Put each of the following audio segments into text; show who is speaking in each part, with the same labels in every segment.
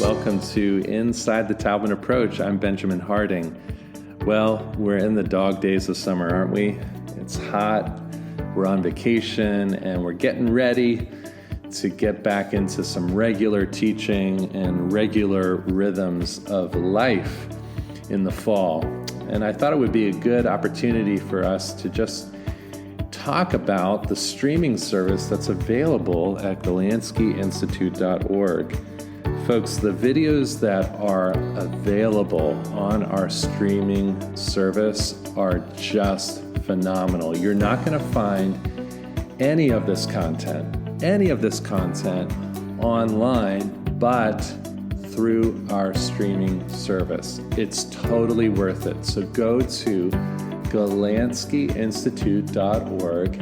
Speaker 1: Welcome to Inside the Taubman Approach. I'm Benjamin Harding. Well, we're in the dog days of summer, aren't we? It's hot, we're on vacation, and we're getting ready to get back into some regular teaching and regular rhythms of life in the fall. And I thought it would be a good opportunity for us to just talk about the streaming service that's available at GolandskyInstitute.org. Folks, the videos that are available on our streaming service are just phenomenal. You're not going to find any of this content online, but through our streaming service. It's totally worth it. So go to GolandskyInstitute.org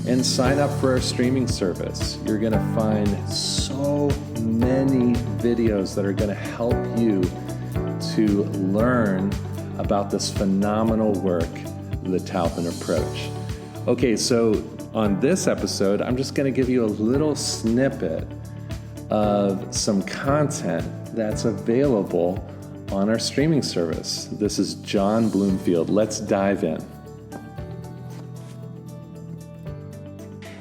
Speaker 1: and sign up for our streaming service. You're going to find so many videos that are going to help you to learn about this phenomenal work, the Taubman Approach. Okay, so on this episode, I'm just going to give you a little snippet of some content that's available on our streaming service. This is John Bloomfield. Let's dive in.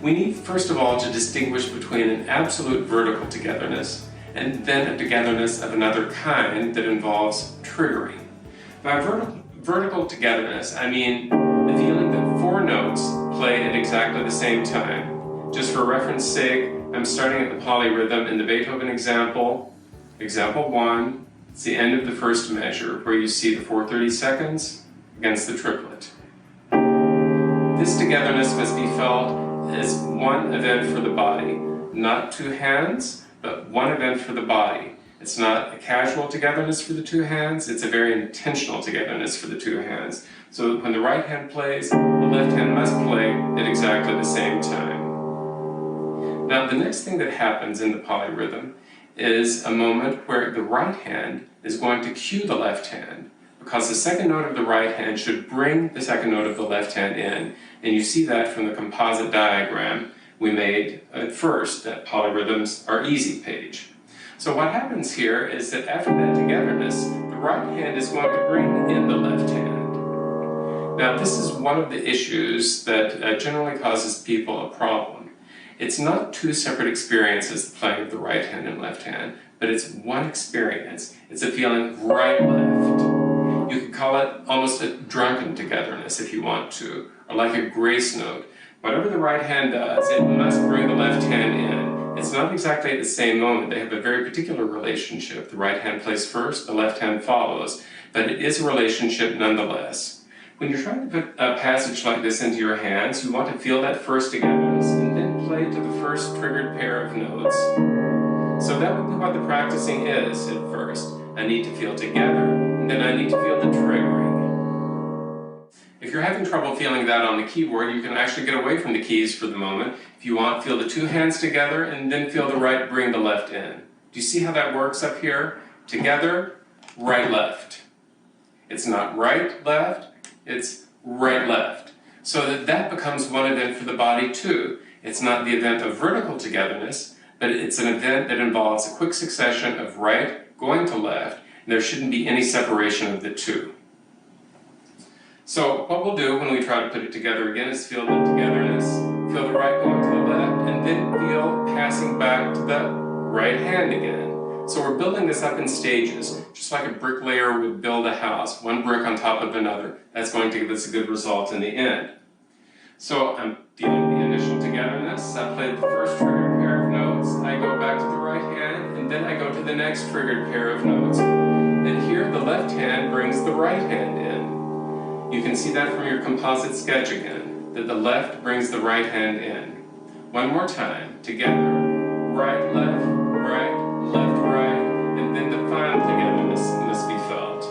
Speaker 2: We need, first of all, to distinguish between an absolute vertical togetherness and then a togetherness of another kind that involves triggering. By vertical togetherness, I mean the feeling that four notes play at exactly the same time. Just for reference sake, I'm starting at the polyrhythm in the Beethoven example. Example 1, it's the end of the first measure where you see the 4/30 seconds against the triplet. This togetherness must be felt as one event for the body, not two hands, but one event for the body. It's not a casual togetherness for the two hands, it's a very intentional togetherness for the two hands. So when the right hand plays, the left hand must play at exactly the same time. Now the next thing that happens in the polyrhythm is a moment where the right hand is going to cue the left hand, because the second note of the right hand should bring the second note of the left hand in. And you see that from the composite diagram we made at first, that polyrhythms are easy page. So what happens here is that after that togetherness, the right hand is going to bring in the left hand. Now this is one of the issues that generally causes people a problem. It's not two separate experiences, the playing of the right hand and left hand, but it's one experience. It's a feeling of right-left. You could call it almost a drunken togetherness if you want to, or like a grace note. Whatever the right hand does, it must bring the left hand in. It's not exactly at the same moment. They have a very particular relationship. The right hand plays first, the left hand follows, but it is a relationship nonetheless. When you're trying to put a passage like this into your hands, you want to feel that first togetherness and then play to the first triggered pair of notes. So that would be what the practicing is at first. I need to feel together, and then I need to feel the triggering. If you're having trouble feeling that on the keyboard, you can actually get away from the keys for the moment. If you want, feel the two hands together, and then feel the right bring the left in. Do you see how that works up here? Together, right, left. It's not right, left, it's right, left. So that becomes one event for the body too. It's not the event of vertical togetherness, but it's an event that involves a quick succession of right going to left, and there shouldn't be any separation of the two. So what we'll do when we try to put it together again is feel the togetherness, feel the right going to the left, and then feel passing back to the right hand again. So we're building this up in stages, just like a bricklayer would build a house, one brick on top of another. That's going to give us a good result in the end. So I'm feeling the initial togetherness. I played the first triggered pair of notes. I go back to the right hand, and then I go to the next triggered pair of notes. And here the left hand brings the right hand in. You can see that from your composite sketch again, that the left brings the right hand in. One more time, together, right, left, right, left, right, and then the final togetherness must be felt.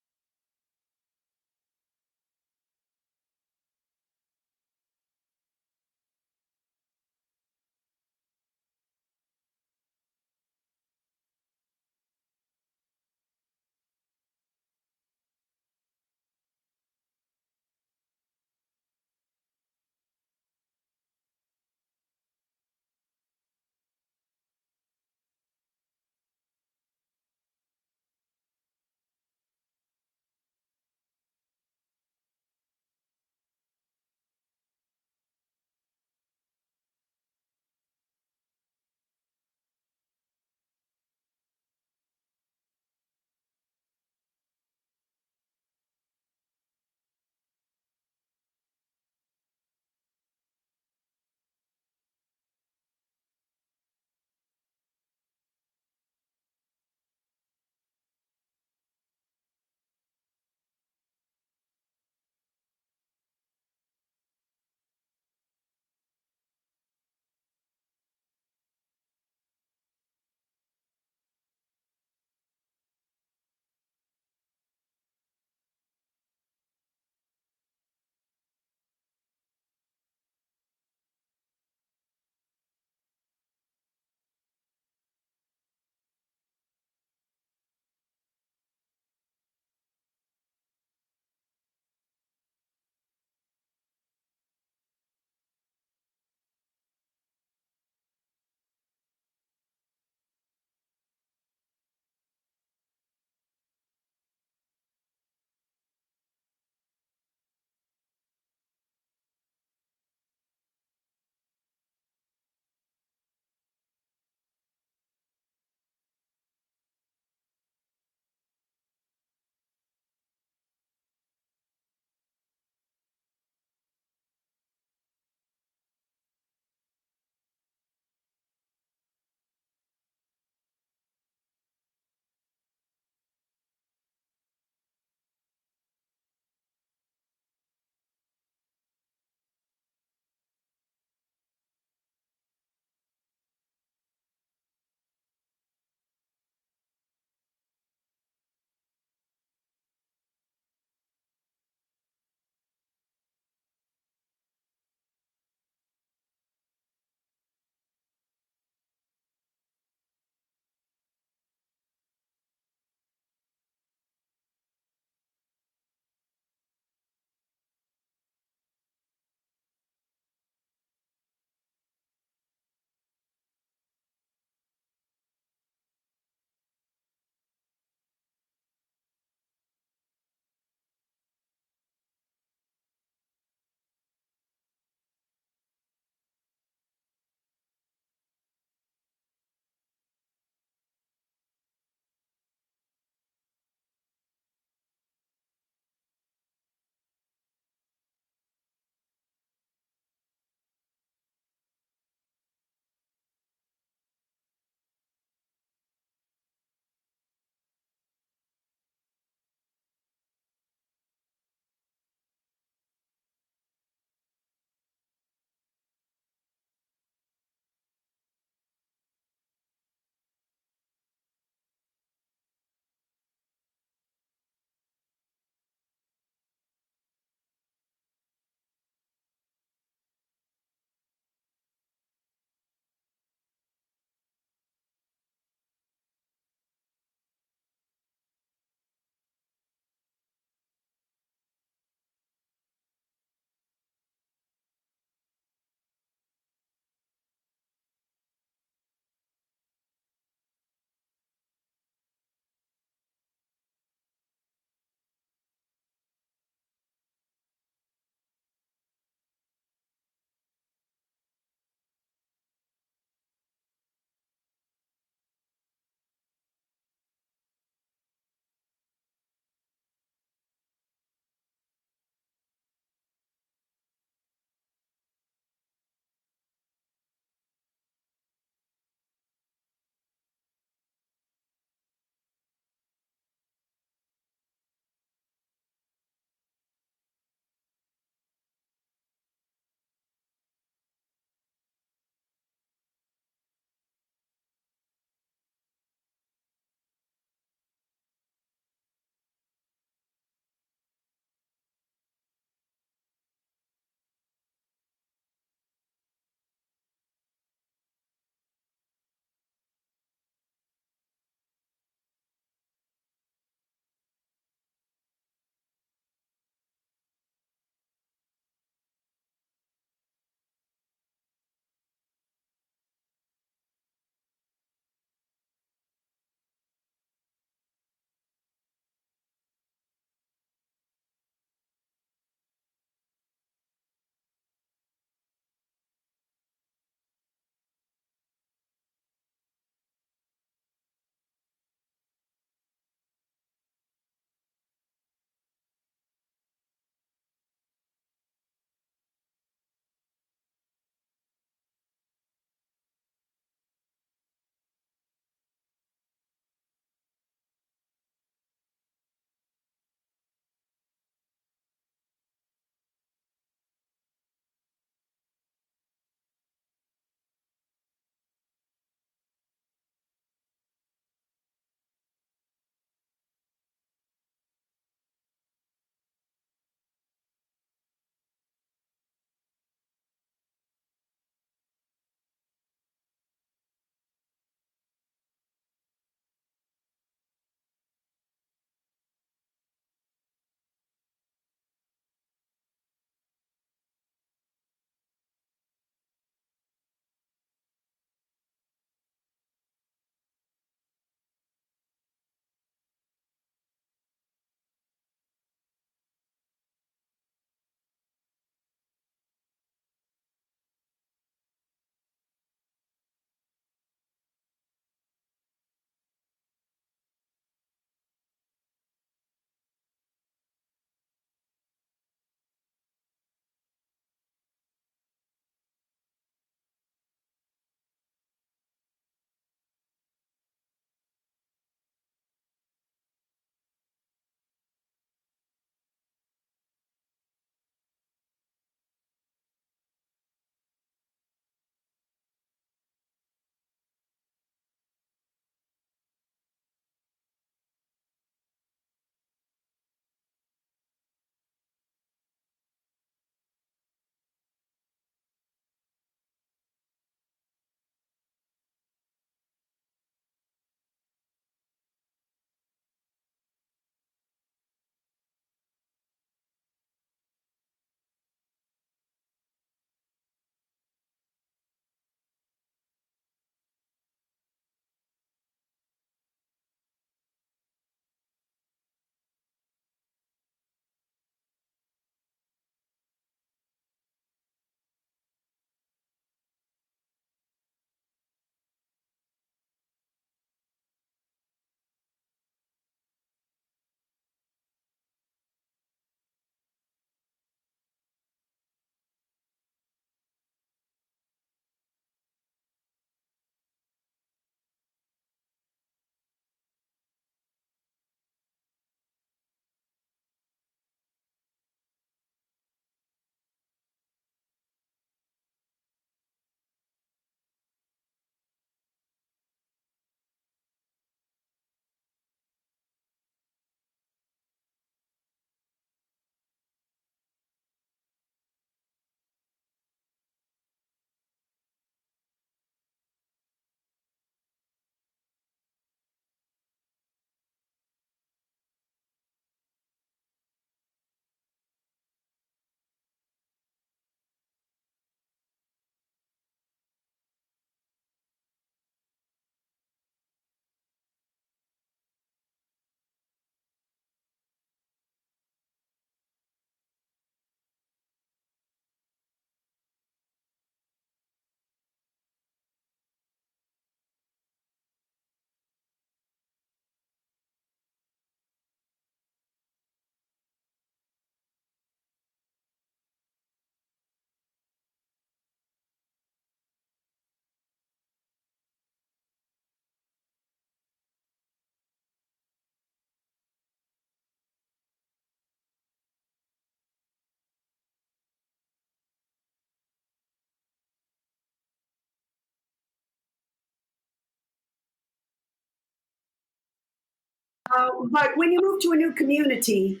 Speaker 3: But when you move to a new community,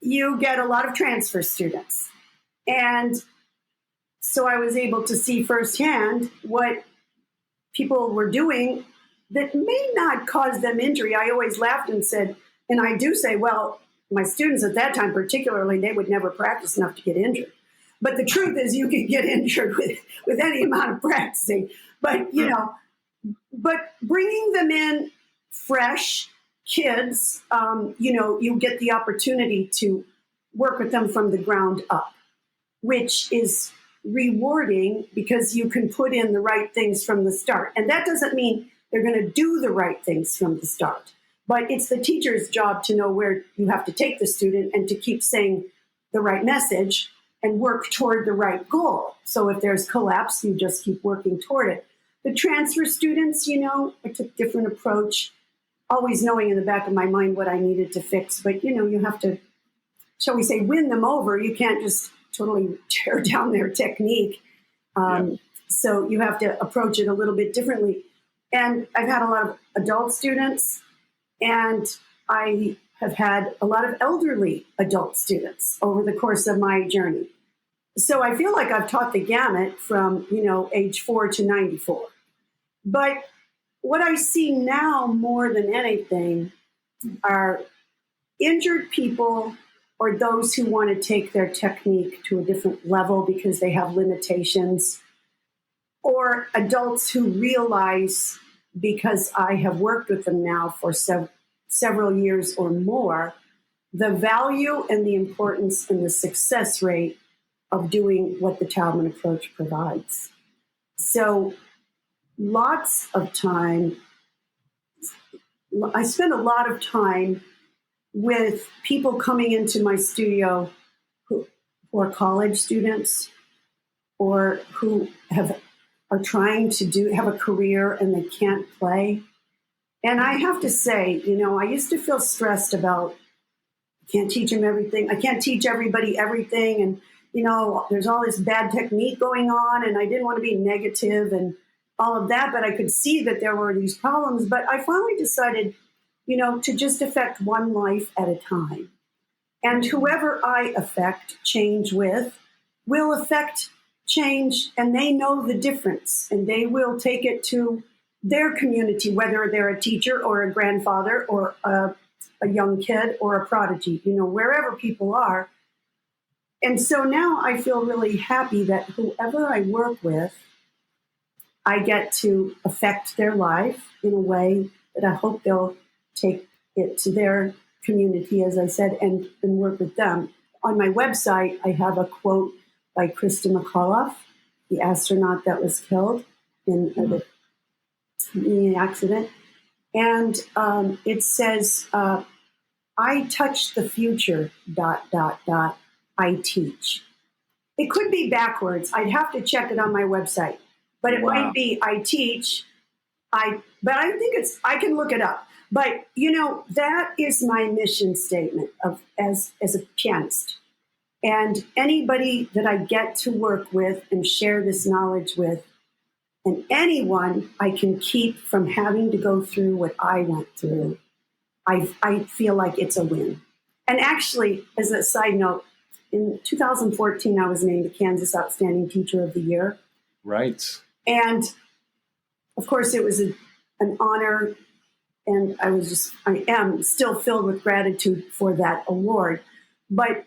Speaker 3: you get a lot of transfer students. And so I was able to see firsthand what people were doing that may not cause them injury. I always laughed and said, and I do say, well, my students at that time particularly, they would never practice enough to get injured. But the truth is you can get injured with any amount of practicing. But, but bringing them in fresh kids, you get the opportunity to work with them from the ground up, which is rewarding because you can put in the right things from the start. And that doesn't mean they're going to do the right things from the start, but it's the teacher's job to know where you have to take the student and to keep saying the right message and work toward the right goal. So if there's collapse, you just keep working toward it. The transfer students, I took a different approach, always knowing in the back of my mind what I needed to fix. But, you have to, shall we say, win them over. You can't just totally tear down their technique. So you have to approach it a little bit differently. And I've had a lot of adult students, and I have had a lot of elderly adult students over the course of my journey. So I feel like I've taught the gamut from, age 4 to 94. But what I see now more than anything are injured people or those who want to take their technique to a different level because they have limitations, or adults who realize, because I have worked with them now for several years or more, the value and the importance and the success rate of doing what the Taubman approach provides. So lots of time, I spend a lot of time with people coming into my studio who are college students or who are trying to have a career and they can't play. And I have to say, I used to feel stressed about, I can't teach them everything. I can't teach everybody everything. And, there's all this bad technique going on, and I didn't want to be negative and all of that, but I could see that there were these problems. But I finally decided, to just affect one life at a time. And whoever I affect change with will affect change, and they know the difference, and they will take it to their community, whether they're a teacher or a grandfather or a young kid or a prodigy, wherever people are. And so now I feel really happy that whoever I work with, I get to affect their life in a way that I hope they'll take it to their community, as I said, and work with them. On my website, I have a quote by Krista McAuliffe, the astronaut that was killed in the accident. And it says, I touch the future, ... I teach. It could be backwards. I'd have to check it on my website, but it might be I teach. But I think I can look it up. But, that is my mission statement as a pianist. And anybody that I get to work with and share this knowledge with, and anyone I can keep from having to go through what I went through, I feel like it's a win. And actually, as a side note, in 2014, I was named the Kansas Outstanding Teacher of the Year.
Speaker 1: Right.
Speaker 3: And, of course, it was an honor, and I am still filled with gratitude for that award. But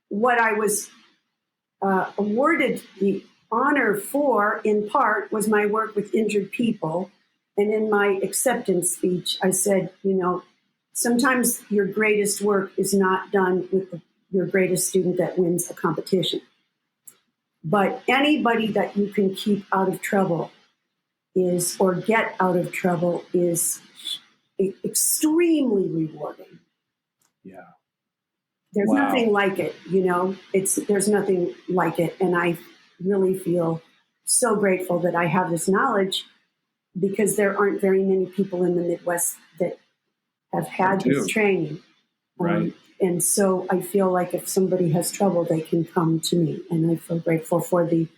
Speaker 3: what I was awarded the honor for, in part, was my work with injured people. And in my acceptance speech, I said, sometimes your greatest work is not done with your greatest student that wins a competition. But anybody that you can keep out of trouble or get out of trouble is extremely rewarding.
Speaker 1: Yeah.
Speaker 3: There's nothing like it, there's nothing like it. And I really feel so grateful that I have this knowledge, because there aren't very many people in the Midwest that have had this training.
Speaker 1: Right.
Speaker 3: And so I feel like if somebody has trouble, they can come to me. And I feel grateful for the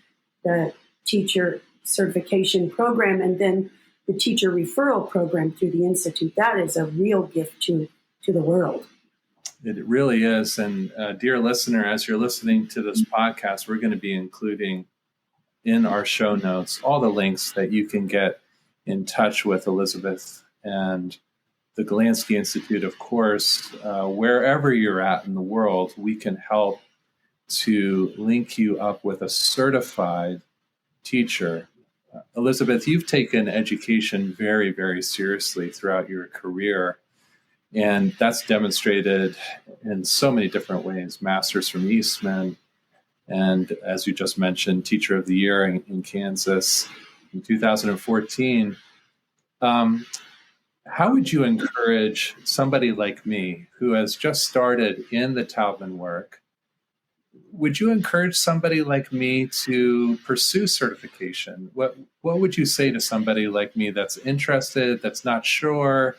Speaker 3: teacher certification program and then the teacher referral program through the Institute. That is a real gift too. to the world.
Speaker 1: It really is. And dear listener, as you're listening to this podcast, we're going to be including in our show notes all the links that you can get in touch with Elizabeth and the Golandsky Institute. Of course, wherever you're at in the world, we can help to link you up with a certified teacher. Elizabeth, you've taken education very, very seriously throughout your career, and that's demonstrated in so many different ways. Masters from Eastman, and as you just mentioned, Teacher of the Year in Kansas in 2014. How would you encourage somebody like me who has just started in the Taubman work? Would you encourage somebody like me to pursue certification? What would you say to somebody like me that's interested, that's not sure,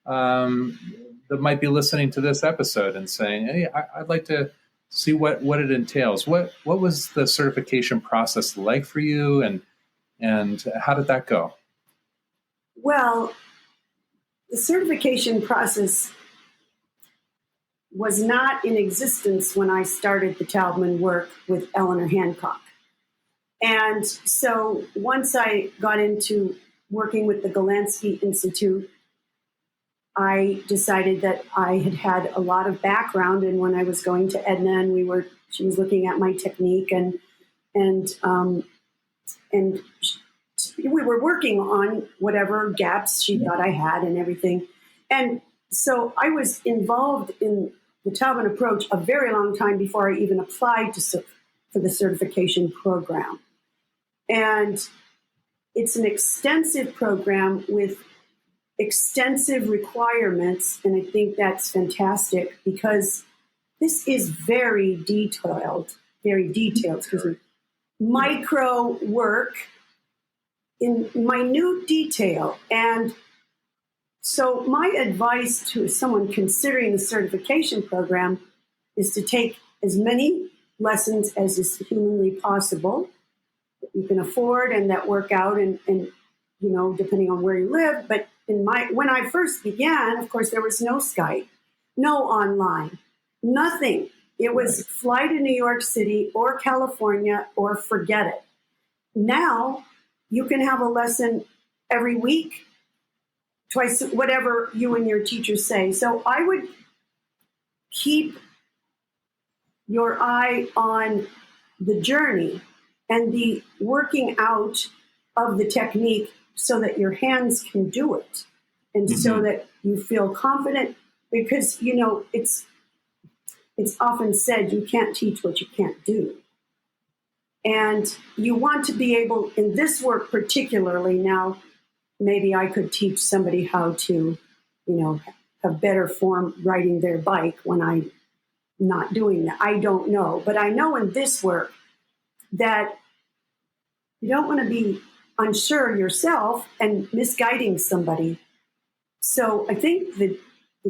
Speaker 1: that might be listening to this episode and saying, hey, I'd like to see what it entails. What was the certification process like for you, and how did that go?
Speaker 3: Well, the certification process was not in existence when I started the Taubman work with Eleanor Hancock. And so once I got into working with the Golandsky Institute, I decided that I had a lot of background. And when I was going to Edna, and she was looking at my technique, and we were working on whatever gaps she thought I had and everything. And so I was involved in the Taubman approach a very long time before I even applied for the certification program. And it's an extensive program with extensive requirements, and I think that's fantastic because this is very detailed, micro work in minute detail. And so my advice to someone considering the certification program is to take as many lessons as is humanly possible that you can afford and that work out and depending on where you live. But when I first began, of course, there was no Skype, no online, nothing. It was fly to New York City or California or forget it. Now you can have a lesson every week, twice, whatever you and your teacher say. So I would keep your eye on the journey and the working out of the technique so that your hands can do it and so that you feel confident, because, it's often said you can't teach what you can't do. And you want to be able, in this work particularly, now maybe I could teach somebody how to, have better form riding their bike when I'm not doing that. I don't know. But I know in this work that you don't want to be unsure yourself and misguiding somebody. So I think the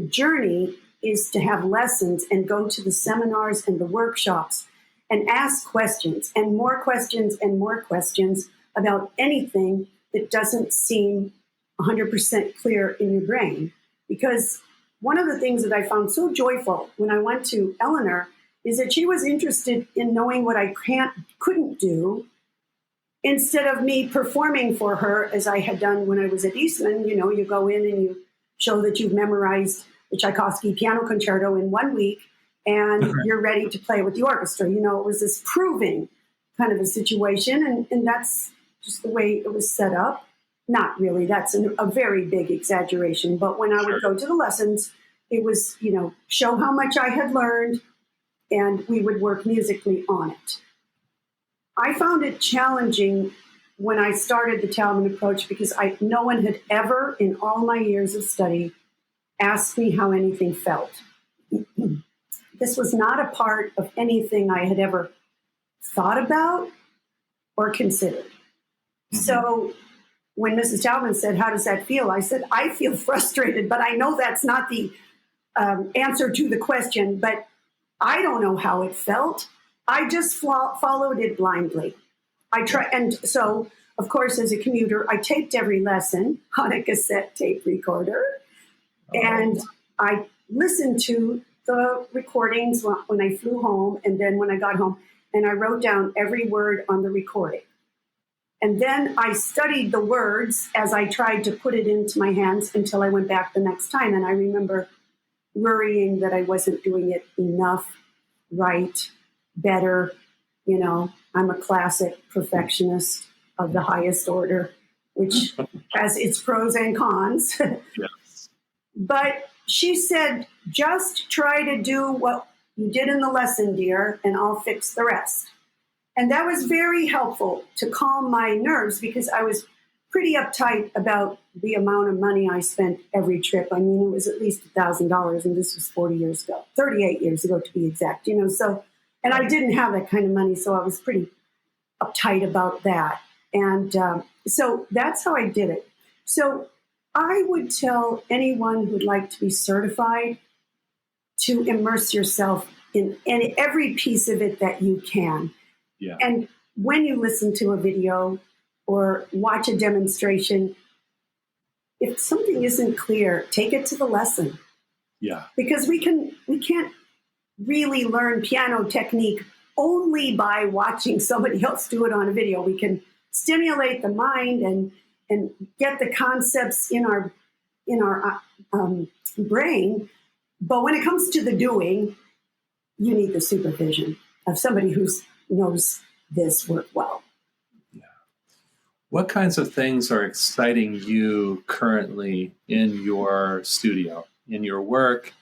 Speaker 3: journey is to have lessons and go to the seminars and the workshops and ask questions and more questions and more questions about anything that doesn't seem 100% clear in your brain. Because one of the things that I found so joyful when I went to Eleanor is that she was interested in knowing what I couldn't do, instead of me performing for her as I had done when I was at Eastman. You go in and you show that you've memorized the Tchaikovsky piano concerto in 1 week and you're ready to play with the orchestra. It was this proving kind of a situation, and that's just the way it was set up. Not really, that's a very big exaggeration. But when I would go to the lessons, it was, show how much I had learned, and we would work musically on it. I found it challenging when I started the Taubman approach because no one had ever, in all my years of study, asked me how anything felt. This was not a part of anything I had ever thought about or considered. So when Mrs. Taubman said, "How does that feel?" I said, "I feel frustrated, but I know that's not the answer to the question, but I don't know how it felt. I just followed it blindly." And so, of course, as a commuter, I taped every lesson on a cassette tape recorder. And I listened to the recordings when I flew home and then when I got home, and I wrote down every word on the recording. And then I studied the words as I tried to put it into my hands until I went back the next time. And I remember worrying that I wasn't doing it enough, right, better. You know, I'm a classic perfectionist of the highest order, which has its pros and cons.
Speaker 1: Yes.
Speaker 3: But she said, just try to do what you did in the lesson, dear, and I'll fix the rest. And that was very helpful to calm my nerves because I was pretty uptight about the amount of money I spent every trip. I mean, it was at least $1,000, and this was 40 years ago, 38 years ago to be exact, you know. So, and I didn't have that kind of money, so I was pretty uptight about that. And so that's how I did it. So I would tell anyone who'd like to be certified to immerse yourself in every piece of it that you can.
Speaker 1: Yeah.
Speaker 3: And when you listen to a video or watch a demonstration, if something isn't clear, take it to the lesson.
Speaker 1: Yeah.
Speaker 3: Because we can't really learn piano technique only by watching somebody else do it on a video. We can stimulate the mind and get the concepts in our brain. But when it comes to the doing, you need the supervision of somebody who knows this work well.
Speaker 1: Yeah. What kinds of things are exciting you currently in your studio, in your work,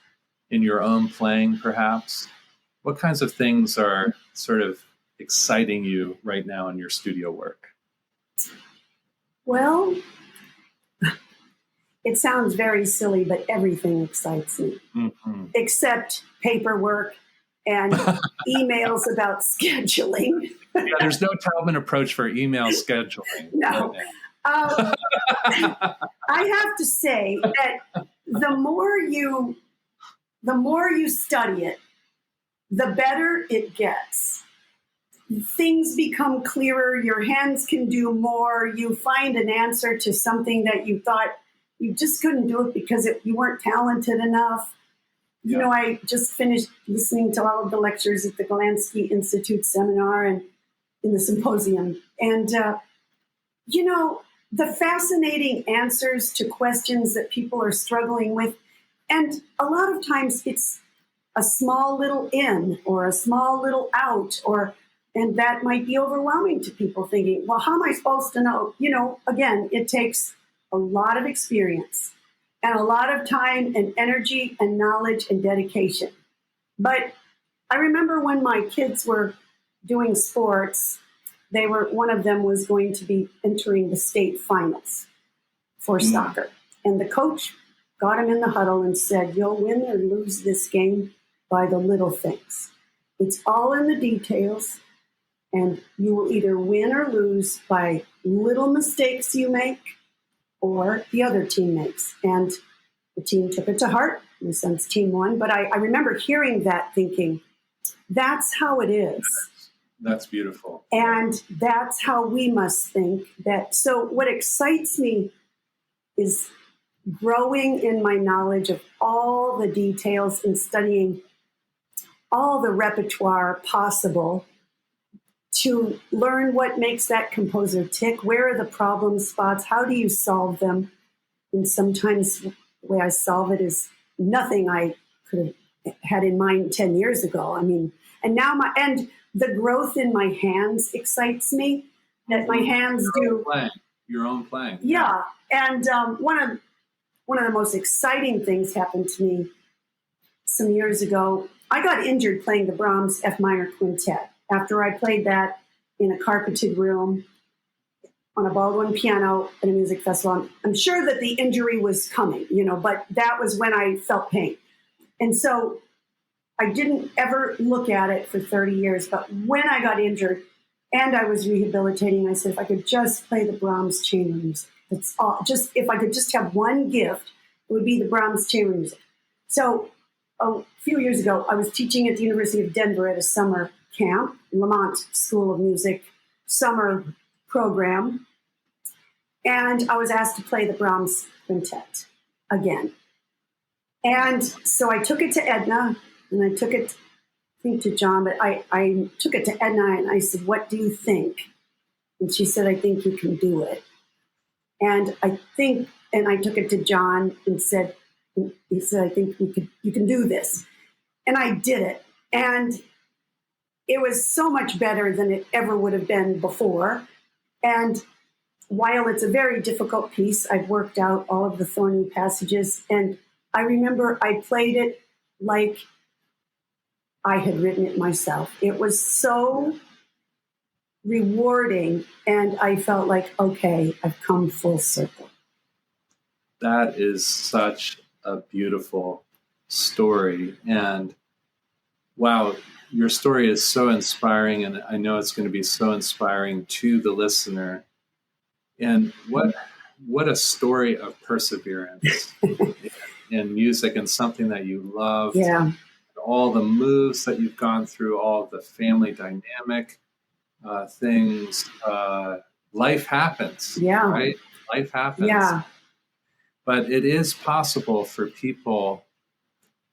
Speaker 1: in your own playing, perhaps? What kinds of things are sort of exciting you right now in your studio work?
Speaker 3: Well, it sounds very silly, but everything excites me, except paperwork and emails about scheduling.
Speaker 1: Yeah, there's no Taubman approach for email scheduling.
Speaker 3: No. I have to say that the more you study it, the better it gets. Things become clearer. Your hands can do more. You find an answer to something that you thought you just couldn't do it because you weren't talented enough. You know, I just finished listening to all of the lectures at the Golandsky Institute seminar and in the symposium. And, you know, the fascinating answers to questions that people are struggling with. And a lot of times it's a small little in or a small little out, and that might be overwhelming to people thinking, well, how am I supposed to know? You know, again, it takes a lot of experience and a lot of time and energy and knowledge and dedication. But I remember when my kids were doing sports, one of them was going to be entering the state finals for soccer. And the coach got him in the huddle and said, you'll win or lose this game by the little things. It's all in the details, and you will either win or lose by little mistakes you make or the other team makes. And the team took it to heart. My son's team won. But I remember hearing that thinking, that's how it is.
Speaker 1: That's beautiful.
Speaker 3: And that's how we must think that. So what excites me is growing in my knowledge of all the details and studying all the repertoire possible to learn what makes that composer tick. Where are the problem spots? How do you solve them? And sometimes the way I solve it is nothing I could have had in mind 10 years ago. I mean, and now the growth in my hands excites me, that my hands do.
Speaker 1: Your own playing.
Speaker 3: Yeah. And one of the most exciting things happened to me some years ago. I got injured playing the Brahms F minor quintet after I played that in a carpeted room on a Baldwin piano at a music festival. I'm sure that the injury was coming, but that was when I felt pain. And so I didn't ever look at it for 30 years. But when I got injured and I was rehabilitating, I said, if I could just play the Brahms chamber music, that's all. Just if I could just have one gift, it would be the Brahms chamber music. So a few years ago, I was teaching at the University of Denver at a summer camp, Lamont School of Music summer program. And I was asked to play the Brahms quintet again. And so I took it to Edna, and I took it, I think, to John, but I took it to Edna, and I said, what do you think? And she said, I think you can do it. And I took it to John and said, he said, I think you can do this. And I did it. And it was so much better than it ever would have been before. And while it's a very difficult piece, I've worked out all of the thorny passages. And I remember I played it like I had written it myself. It was so rewarding. And I felt like, okay, I've come full circle.
Speaker 1: That is such a beautiful story. And wow, your story is so inspiring, and I know it's going to be so inspiring to the listener. And what a story of perseverance in music, and something that you love.
Speaker 3: Yeah.
Speaker 1: All the moves that you've gone through, all of the family dynamic things. Life happens.
Speaker 3: Yeah.
Speaker 1: Right? Life happens.
Speaker 3: Yeah.
Speaker 1: But it is possible for people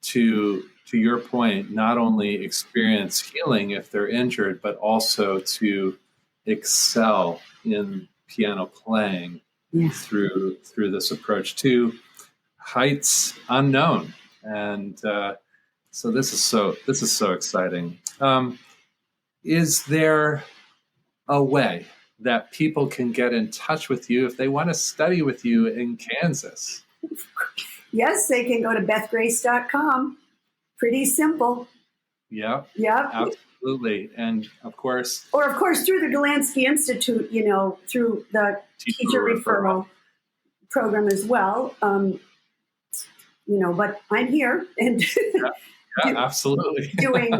Speaker 1: to your point, not only experience healing if they're injured, but also to excel in piano playing through this approach to heights unknown. And so this is so exciting. Is there a way that people can get in touch with you if they want to study with you in Kansas?
Speaker 3: Yes, they can go to bethgrace.com. Pretty simple.
Speaker 1: Yeah.
Speaker 3: Yeah.
Speaker 1: Absolutely. And of course,
Speaker 3: through the Golandsky Institute, through the teacher referral program as well. But I'm here and
Speaker 1: absolutely
Speaker 3: doing,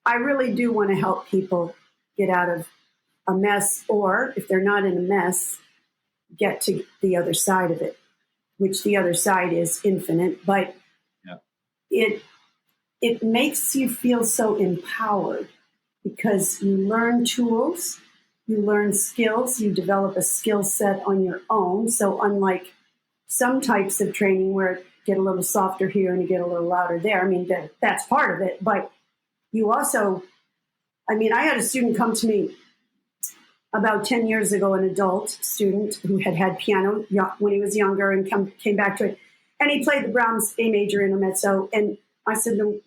Speaker 3: I really do want to help people get out of a mess, or if they're not in a mess, get to the other side of it, which the other side is infinite, but it makes you feel so empowered because you learn tools, you learn skills, you develop a skill set on your own. So unlike some types of training where you get a little softer here and you get a little louder there, I mean, that's part of it, but you also, I had a student come to me about 10 years ago, an adult student who had piano when he was younger and came back to it. And he played the Brahms A major intermezzo. And I said to him,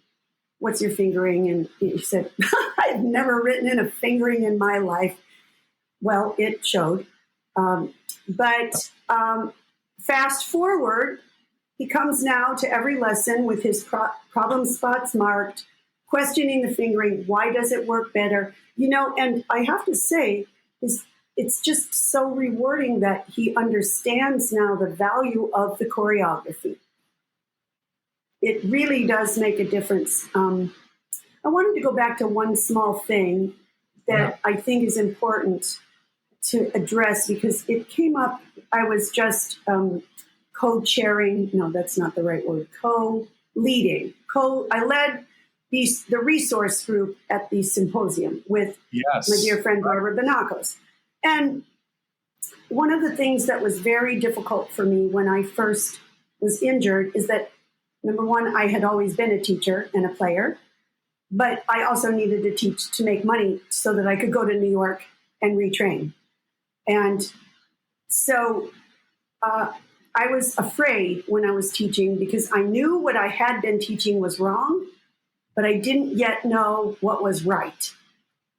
Speaker 3: what's your fingering? And he said, I've never written in a fingering in my life. Well, it showed. But fast forward, he comes now to every lesson with his problem spots marked, questioning the fingering. Why does it work better? And I have to say, it's just so rewarding that he understands now the value of the choreography. It really does make a difference. I wanted to go back to one small thing that I think is important to address because it came up. I was just co-chairing. No, that's not the right word. Co-leading. I led the resource group at the symposium with my dear friend Barbara Benacos. And one of the things that was very difficult for me when I first was injured is that, number one, I had always been a teacher and a player, but I also needed to teach to make money so that I could go to New York and retrain. And so I was afraid when I was teaching because I knew what I had been teaching was wrong, but I didn't yet know what was right.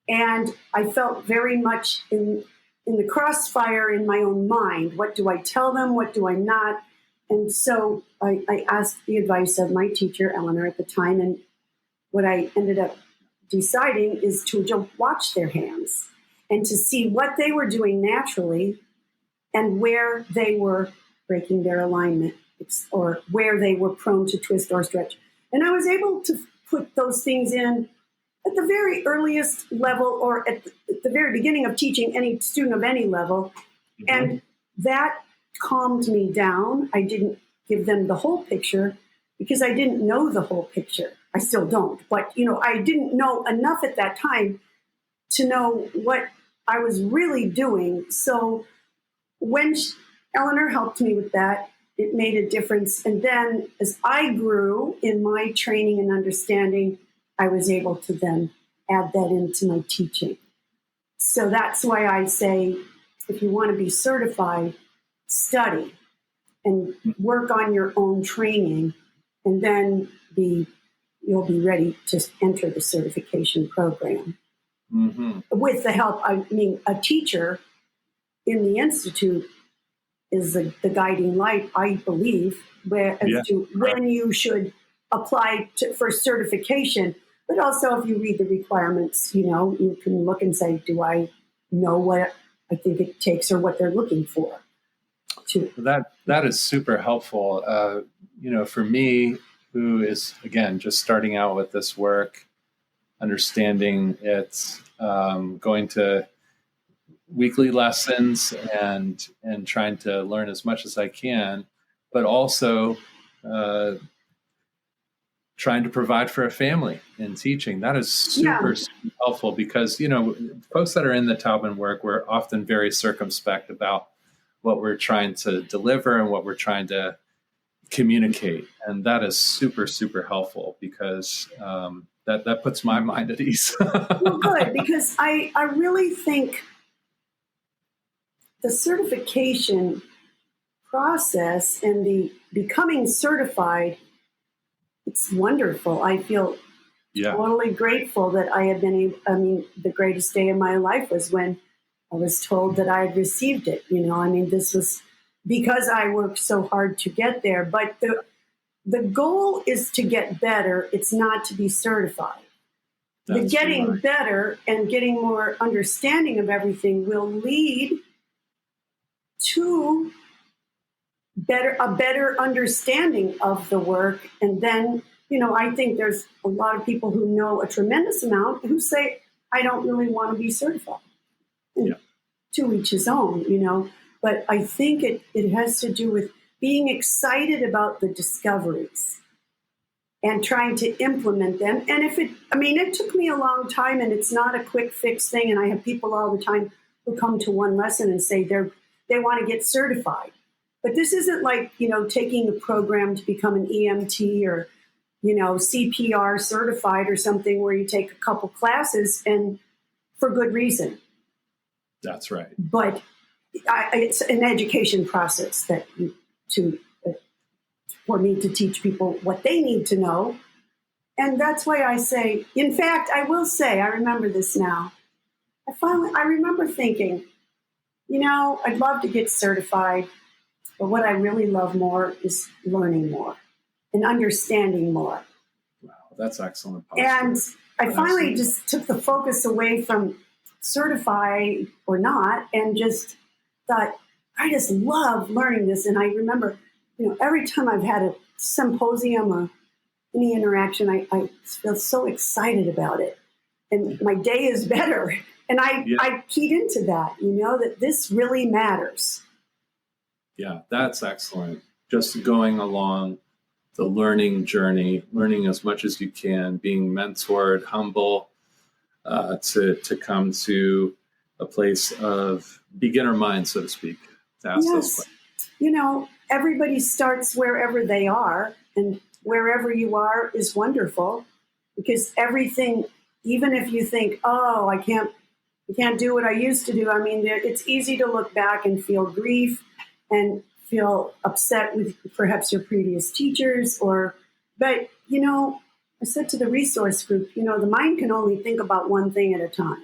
Speaker 3: And I felt very much in the crossfire in my own mind. What do I tell them? What do I not? And so I asked the advice of my teacher, Eleanor, at the time. And what I ended up deciding is to watch their hands and to see what they were doing naturally and where they were breaking their alignment or where they were prone to twist or stretch. And I was able to put those things in at the very earliest level or at the very beginning of teaching any student of any level. Mm-hmm. And that calmed me down. I didn't give them the whole picture because I didn't know the whole picture. I still don't. But, I didn't know enough at that time to know what I was really doing. So when Eleanor helped me with that, it made a difference. And then as I grew in my training and understanding, I was able to then add that into my teaching. So that's why I say, if you want to be certified, study and work on your own training, and then you'll be ready to enter the certification program. Mm-hmm. With the help, a teacher in the Institute is the guiding light, I believe, to when you should apply for certification. But also, if you read the requirements, you can look and say, do I know what I think it takes or what they're looking for?
Speaker 1: That is super helpful. For me, who is, again, just starting out with this work, understanding it's going to weekly lessons and trying to learn as much as I can, but also trying to provide for a family in teaching. That is super helpful because, folks that are in the Taubman work, we're often very circumspect about what we're trying to deliver and what we're trying to communicate. And that is super, super helpful because that puts my mind at ease.
Speaker 3: Well, good, because I really think the certification process and the becoming certified, it's wonderful. I feel totally grateful that I have been able, the greatest day of my life was when I was told that I had received it. This was because I worked so hard to get there. But the goal is to get better. It's not to be certified. The getting better and getting more understanding of everything will lead to a better understanding of the work. And then, I think there's a lot of people who know a tremendous amount who say, I don't really want to be certified. And to each his own, But I think it has to do with being excited about the discoveries and trying to implement them. And it took me a long time, and it's not a quick fix thing. And I have people all the time who come to one lesson and say they want to get certified. But this isn't like, taking a program to become an EMT or, CPR certified or something where you take a couple classes and for good reason.
Speaker 1: That's right.
Speaker 3: But it's an education process for me to teach people what they need to know. And that's why I say, in fact, I will say, I remember this now. I remember thinking, I'd love to get certified, but what I really love more is learning more and understanding more.
Speaker 1: Wow, that's excellent.
Speaker 3: And I finally just took the focus away from certified or not and just thought, I just love learning this. And I remember, every time I've had a symposium or any interaction, I feel so excited about it. And my day is better. And I keyed into that, that this really matters.
Speaker 1: Yeah, that's excellent. Just going along the learning journey, learning as much as you can, being mentored, humble, to come to a place of beginner mind, so to speak, to ask those questions.
Speaker 3: Everybody starts wherever they are, and wherever you are is wonderful, because everything, even if you think, oh, I can't do what I used to do. It's easy to look back and feel grief and feel upset with perhaps your previous teachers but I said to the resource group, the mind can only think about one thing at a time.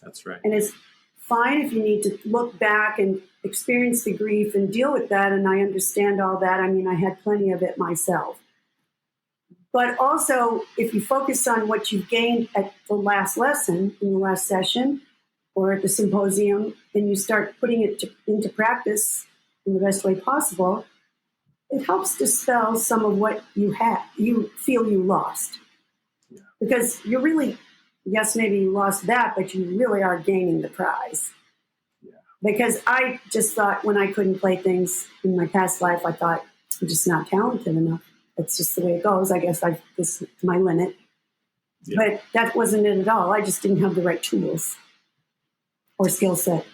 Speaker 1: That's right.
Speaker 3: And it's fine if you need to look back and experience the grief and deal with that. And I understand all that. I had plenty of it myself. But also, if you focus on what you've gained at the last lesson, in the last session, or at the symposium, and you start putting it into practice in the best way possible, it helps dispel some of what you feel you lost. Yeah. Because you're really, yes, maybe you lost that, but you really are gaining the prize. Yeah. Because I just thought when I couldn't play things in my past life, I thought I'm just not talented enough. That's just the way it goes. I guess this is my limit. Yeah. But that wasn't it at all. I just didn't have the right tools or skill set.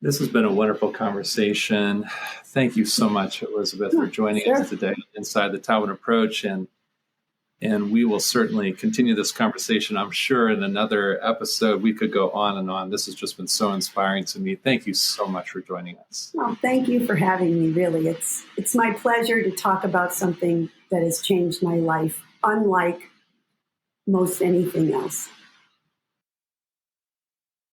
Speaker 1: This has been a wonderful conversation. Thank you so much, Elizabeth, for joining us today inside the Taubman Approach. And we will certainly continue this conversation, I'm sure, in another episode. We could go on and on. This has just been so inspiring to me. Thank you so much for joining us.
Speaker 3: Well, thank you for having me, really. It's my pleasure to talk about something that has changed my life, unlike most anything else.